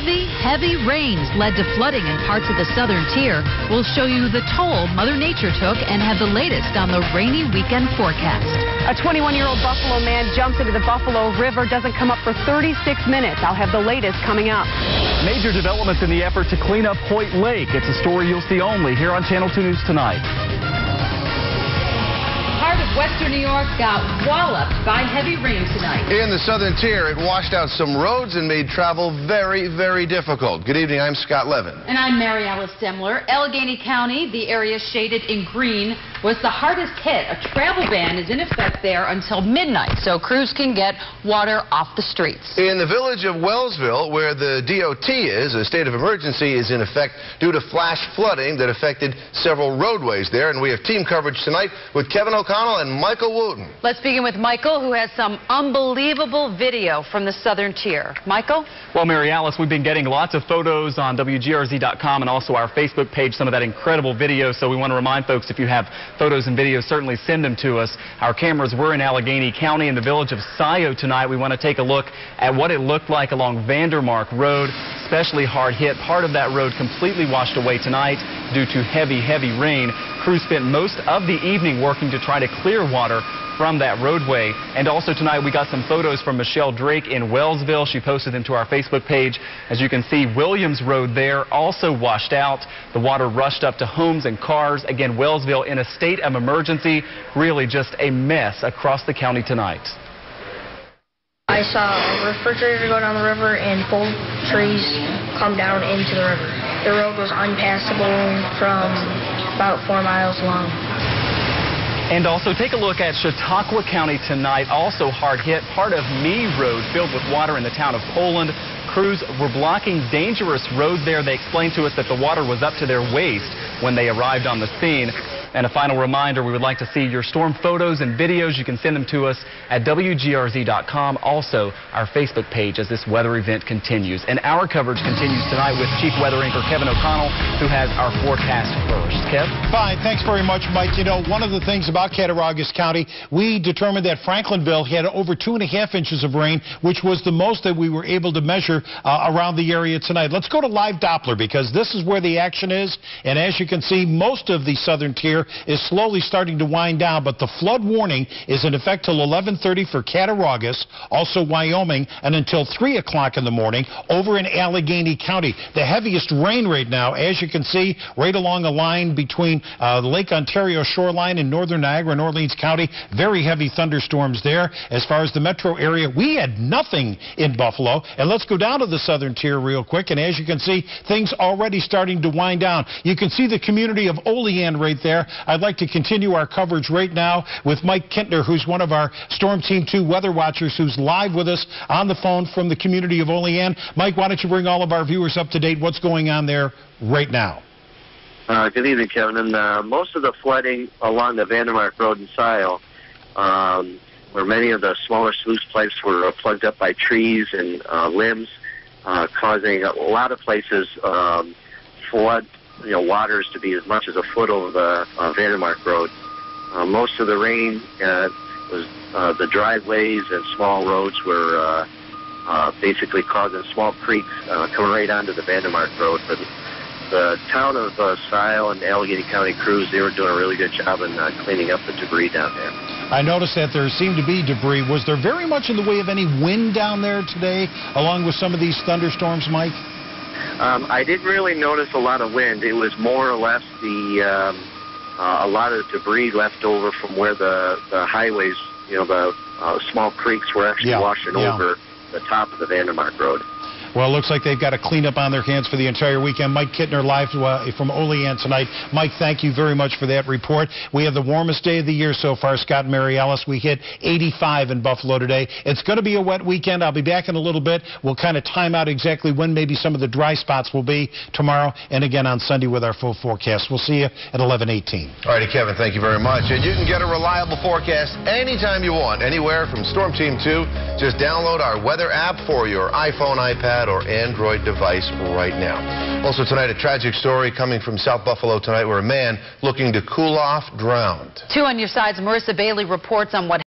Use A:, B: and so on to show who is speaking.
A: Heavy rains led to flooding in parts of the southern tier. We'll show you the toll Mother Nature took and have the latest on the rainy weekend forecast.
B: A 21-year-old Buffalo man jumps into the Buffalo River, doesn't come up for 36 minutes. I'll have the latest coming up.
C: Major developments in the effort to clean up Hoyt Lake. It's a story you'll see only here on Channel 2 News tonight.
A: Part of western New York got walloped by heavy rain tonight.
D: In the southern tier, it washed out some roads and made travel very, very difficult. Good evening, I'm Scott Levin.
A: And I'm Mary Alice Demler. Allegany County, the area shaded in green, was the hardest hit. A travel ban is in effect there until midnight, so crews can get water off the streets.
D: In the village of Wellsville, where the DOT is, a state of emergency is in effect due to flash flooding that affected several roadways there. And we have team coverage tonight with Kevin O'Connell and Michael Wooten.
A: Let's begin with Michael, who has some unbelievable video from the southern tier. Michael?
C: Well, Mary Alice, we've been getting lots of photos on WGRZ.com and also our Facebook page, some of that incredible video. So we want to remind folks, if you have photos and videos, certainly send them to us. Our cameras were in Allegany County in the village of Scio tonight. We want to take a look at what it looked like along Vandermark Road, especially hard hit. Part of that road completely washed away tonight due to heavy rain. Crews spent most of the evening working to try to clear water from that roadway. And also tonight we got some photos from Michelle Drake in Wellsville. She posted them to our Facebook page. As you can see, Williams Road there also washed out. The water rushed up to homes and cars. Again, Wellsville in a state of emergency. Really just a mess across the county tonight.
E: I saw a refrigerator go down the river and full trees come down into the river. The road was unpassable from about 4 miles long.
C: And also take a look at Chautauqua County tonight, also hard hit. Part of Me Road filled with water in the town of Poland. Crews were blocking dangerous roads there. They explained to us that the water was up to their waist when they arrived on the scene. And a final reminder, we would like to see your storm photos and videos. You can send them to us at WGRZ.com. Also, our Facebook page as this weather event continues. And our coverage continues tonight with Chief Weather Anchor Kevin O'Connell, who has our forecast first. Kev?
F: Fine. Thanks very much, Mike. You know, one of the things about Cattaraugus County, we determined that Franklinville had over 2.5 inches of rain, which was the most that we were able to measure around the area tonight. Let's go to live Doppler because this is where the action is. And as you can see, most of the southern tier is slowly starting to wind down, but the flood warning is in effect till 11:30 for Cattaraugus, also Wyoming, and until 3 o'clock in the morning over in Allegany County. The heaviest rain right now, as you can see, right along the line between the Lake Ontario shoreline in northern Niagara and Orleans County. Very heavy thunderstorms there. As far as the metro area, we had nothing in Buffalo. And let's go down to the southern tier real quick, and as you can see, things already starting to wind down. You can see the community of Olean right there. I'd like to continue our coverage right now with Mike Kintner, who's one of our Storm Team 2 weather watchers, who's live with us on the phone from the community of Olean. Mike, why don't you bring all of our viewers up to date? What's going on there right now?
G: Good evening, Kevin. And most of the flooding along the Vandermark Road in Scio, where many of the smaller sluice pipes were plugged up by trees and limbs, causing a lot of places flood, waters to be as much as a foot over the Vandermark Road. Most of the rain was the driveways and small roads were basically causing small creeks coming right onto the Vandermark Road. But the town of Scio and Allegany County crews, they were doing a really good job in cleaning up the debris down there.
F: I noticed that there seemed to be debris. Was there very much in the way of any wind down there today, along with some of these thunderstorms, Mike?
G: I didn't really notice a lot of wind. It was more or less a lot of debris left over from where the highways, the small creeks were actually washing over the top of the Vandermark Road.
F: Well, it looks like they've got a cleanup on their hands for the entire weekend. Mike Kintner live from Olean tonight. Mike, thank you very much for that report. We have the warmest day of the year so far, Scott and Mary Alice. We hit 85 in Buffalo today. It's going to be a wet weekend. I'll be back in a little bit. We'll kind of time out exactly when maybe some of the dry spots will be tomorrow and again on Sunday with our full forecast. We'll see you at 11:18.
D: All righty, Kevin, thank you very much. And you can get a reliable forecast anytime you want, anywhere from Storm Team 2. Just download our weather app for your iPhone, iPad, or Android device right now. Also tonight, a tragic story coming from South Buffalo tonight where a man looking to cool off drowned.
A: 2 on your sides. Marissa Bailey reports on what